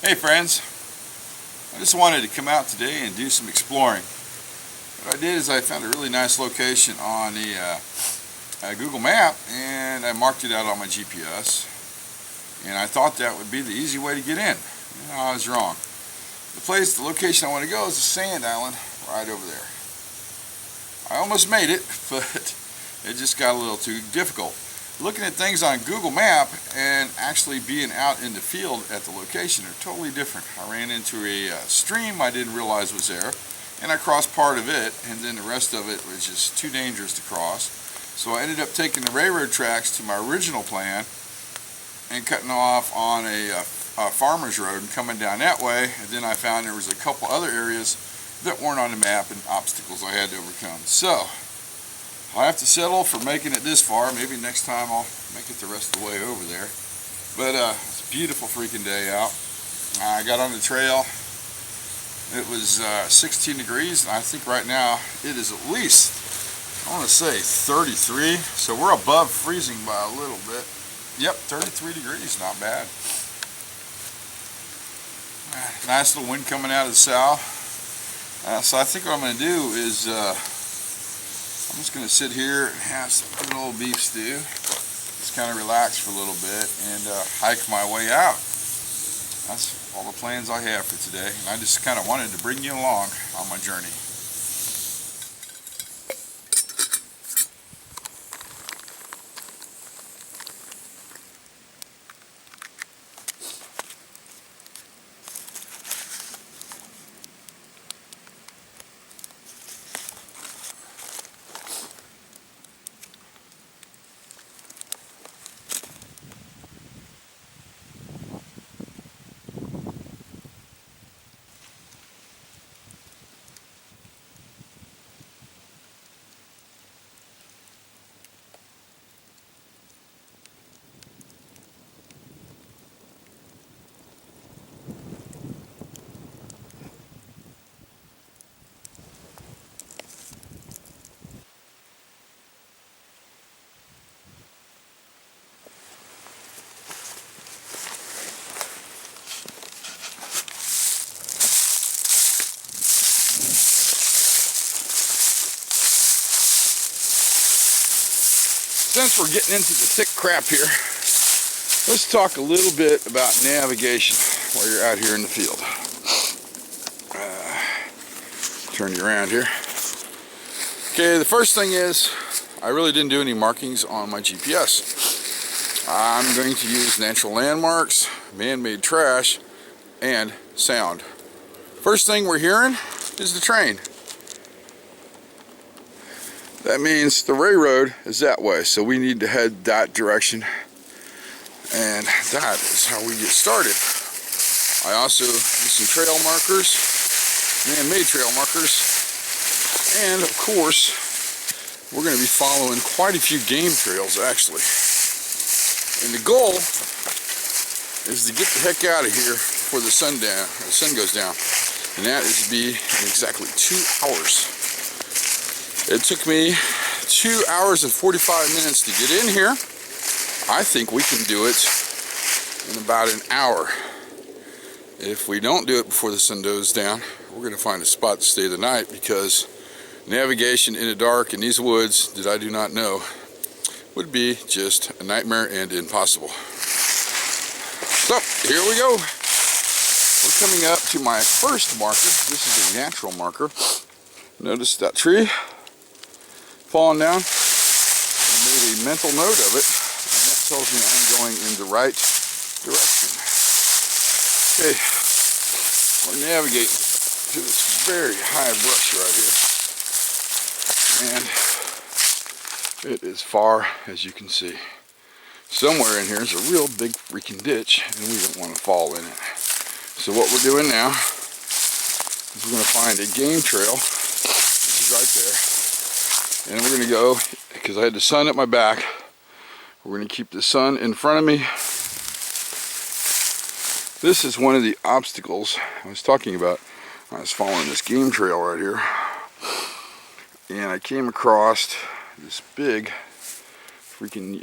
Hey friends, I just wanted to come out today and do some exploring. What I did is I found a really nice location on the Google map and I marked it out on my GPS, and I thought that would be the easy way to get in. No, I was wrong. The location I want to go is a sand island right over there. I almost made it, but it just got a little too difficult. Looking at things on Google Map and actually being out in the field at the location are totally different. I ran into a stream I didn't realize was there, and I crossed part of it, and then the rest of it was just too dangerous to cross. So I ended up taking the railroad tracks to my original plan and cutting off on a farmer's road and coming down that way, and then I found there was a couple other areas that weren't on the map and obstacles I had to overcome. So I'll have to settle for making it this far. Maybe next time I'll make it the rest of the way over there. But it's a beautiful freaking day out. I got on the trail. It was 16 degrees, and I think right now it is at least, I want to say 33. So we're above freezing by a little bit. Yep, 33 degrees, not bad. Nice little wind coming out of the south. So I think what I'm going to do is I'm just going to sit here and have some good old beef stew, just kind of relax for a little bit, and hike my way out. That's all the plans I have for today, and I just kind of wanted to bring you along on my journey. Since we're getting into the thick crap here, let's talk a little bit about navigation while you're out here in the field. Turn you around here. Okay, the first thing is, I really didn't do any markings on my GPS. I'm going to use natural landmarks, man-made trash, and sound. First thing we're hearing is the train. That means the railroad is that way, so we need to head that direction, and that is how we get started. I also use some trail markers, man-made trail markers, and of course we're going to be following quite a few game trails actually. And the goal is to get the heck out of here before the sun goes down, and that is to be in exactly 2 hours. It took me 2 hours and 45 minutes to get in here. I think we can do it in about an hour. If we don't do it before the sun goes down, we're going to find a spot to stay the night, because navigation in the dark in these woods that I do not know would be just a nightmare and impossible. So, here we go. We're coming up to my first marker. This is a natural marker. Notice that tree falling down. I made a mental note of it, and that tells me I'm going in the right direction. Okay, we're navigating to this very high brush right here, and it is far, as you can see. Somewhere in here is a real big freaking ditch, and we don't want to fall in it. So what we're doing now is we're going to find a game trail, which is right there. And we're going to go, because I had the sun at my back, we're going to keep the sun in front of me. This is one of the obstacles I was talking about. I was following this game trail right here, and I came across this big freaking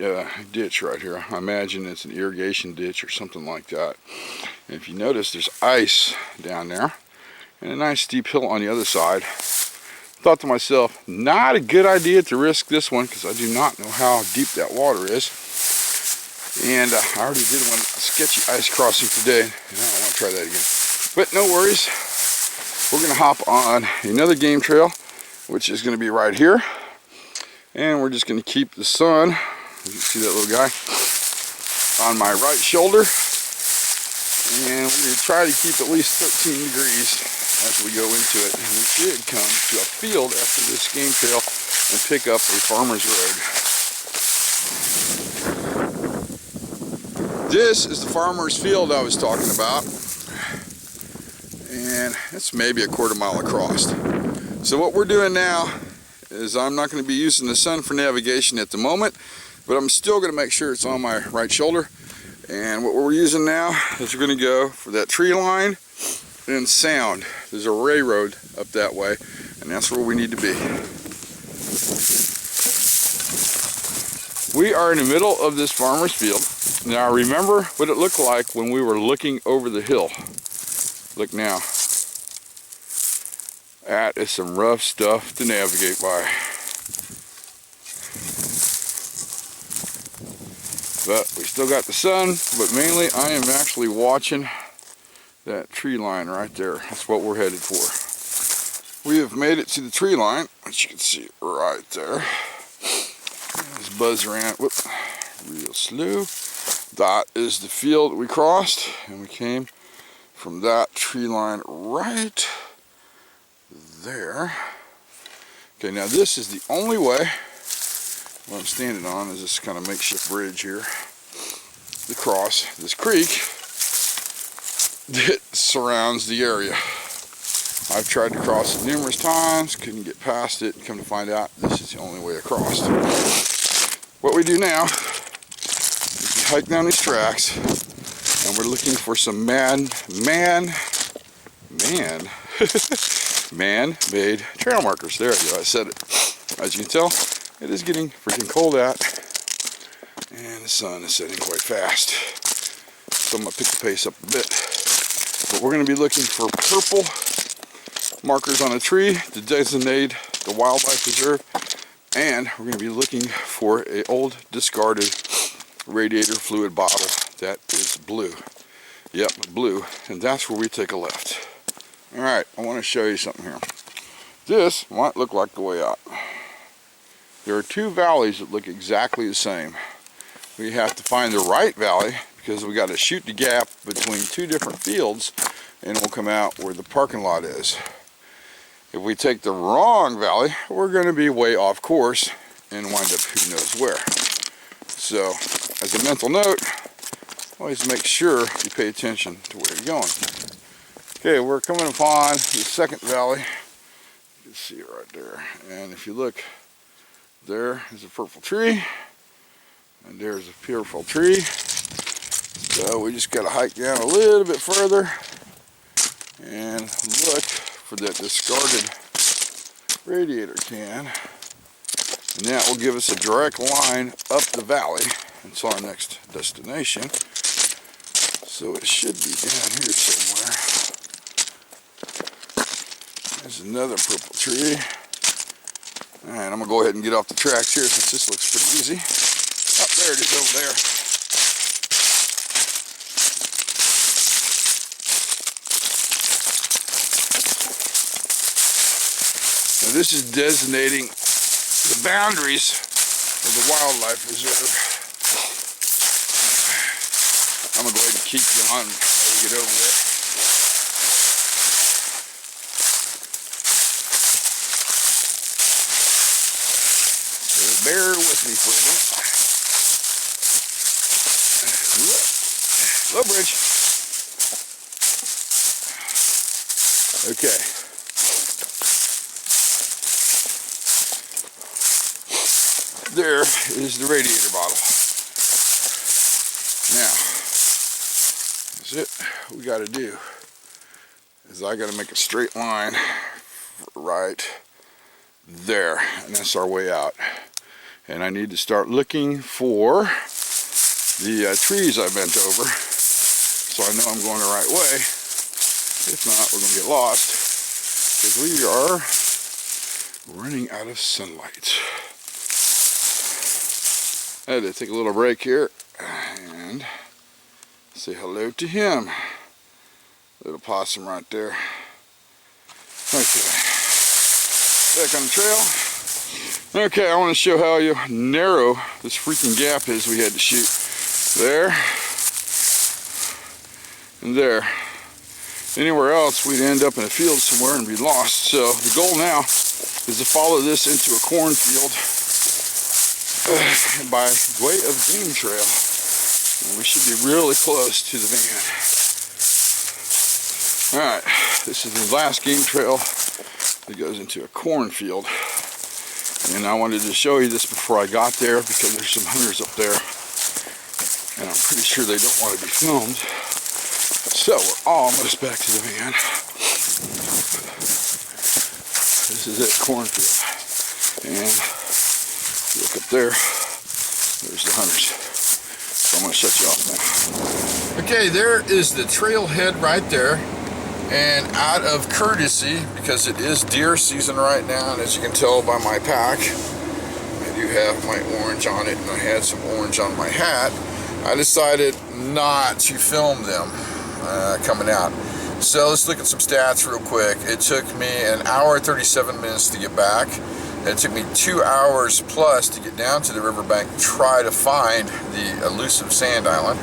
ditch right here. I imagine it's an irrigation ditch or something like that. And if you notice, there's ice down there and a nice steep hill on the other side. Thought to myself, not a good idea to risk this one because I do not know how deep that water is. And I already did one sketchy ice crossing today, and I don't want to try that again. But no worries, we're going to hop on another game trail, which is going to be right here. And we're just going to keep the sun, you can see that little guy, on my right shoulder. And we're going to try to keep at least 13 degrees as we go into it. And we should come to a field after this game trail and pick up a farmer's road. This is the farmer's field I was talking about, and it's maybe a quarter mile across. So what we're doing now is I'm not going to be using the sun for navigation at the moment, but I'm still going to make sure it's on my right shoulder. And what we're using now is we're going to go for that tree line and sound. There's a railroad up that way, and that's where we need to be. We are in the middle of this farmer's field. Now remember what it looked like when we were looking over the hill. Look now. That is some rough stuff to navigate by. But we still got the sun, but mainly I am actually watching that tree line right there. That's what we're headed for. We have made it to the tree line, which you can see right there. Let's buzz around, whoop, real slow. That is the field we crossed, and we came from that tree line right there. Okay, now this is the only way, what I'm standing on is this kind of makeshift bridge here, to cross this creek that surrounds the area. I've tried to cross it numerous times, couldn't get past it, and come to find out this is the only way across. What we do now is we hike down these tracks, and we're looking for some man-made trail markers. There you go, I said it. As you can tell, it is getting freaking cold out, and the sun is setting quite fast. So I'm going to pick the pace up a bit. But we're going to be looking for purple markers on a tree to designate the wildlife reserve, and we're going to be looking for an old discarded radiator fluid bottle that is blue. Yep, blue, and that's where we take a left. Alright, I want to show you something here. This might look like the way out. There are two valleys that look exactly the same. We have to find the right valley because we got to shoot the gap between two different fields, and we'll come out where the parking lot is. If we take the wrong valley, we're going to be way off course and wind up who knows where. So, as a mental note, always make sure you pay attention to where you're going. Okay, we're coming upon the second valley. You can see it right there. And if you look, there is a purple tree, and there's a purple tree. So we just got to hike down a little bit further and look for that discarded radiator can, and that will give us a direct line up the valley until our next destination. So it should be down here somewhere. There's another purple tree. Alright, I'm going to go ahead and get off the tracks here since this looks pretty easy. Oh, there it is over there. Now this is designating the boundaries of the wildlife reserve. I'm going to go ahead and keep you on while we get over there. So bear with me for a minute. Low bridge. Okay. There is the radiator bottle. Now, that's it. What we got to do is I got to make a straight line right there, and that's our way out. And I need to start looking for the trees I bent over. so I know I'm going the right way. If not, we're going to get lost because we are running out of sunlight. I had to take a little break here and say hello to him. Little possum right there. Okay, back on the trail. Okay, I want to show how narrow this freaking gap is we had to shoot. There and there. Anywhere else, we'd end up in a field somewhere and be lost. So the goal now is to follow this into a cornfield by way of game trail. And we should be really close to the van. Alright, this is the last game trail that goes into a cornfield. And I wanted to show you this before I got there because there's some hunters up there. And I'm pretty sure they don't want to be filmed. So we're almost back to the van. This is it, cornfield. And look up there, there's the hunters. So I'm going to shut you off now. Okay, there is the trailhead right there. And out of courtesy, because it is deer season right now, and as you can tell by my pack, I do have my orange on it, and I had some orange on my hat, I decided not to film them coming out. So let's look at some stats real quick. It took me an hour and 37 minutes to get back. It took me 2 hours plus to get down to the riverbank to try to find the elusive sand island.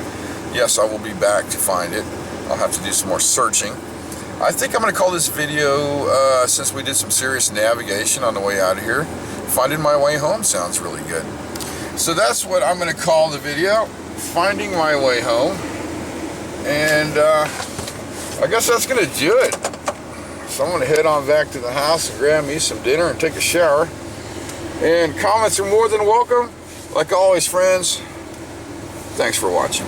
Yes, I will be back to find it. I'll have to do some more searching. I think I'm going to call this video, since we did some serious navigation on the way out of here, Finding My Way Home sounds really good. So that's what I'm going to call the video, Finding My Way Home. And I guess that's going to do it. So I'm going to head on back to the house and grab me some dinner and take a shower. And comments are more than welcome. Like always, friends, thanks for watching.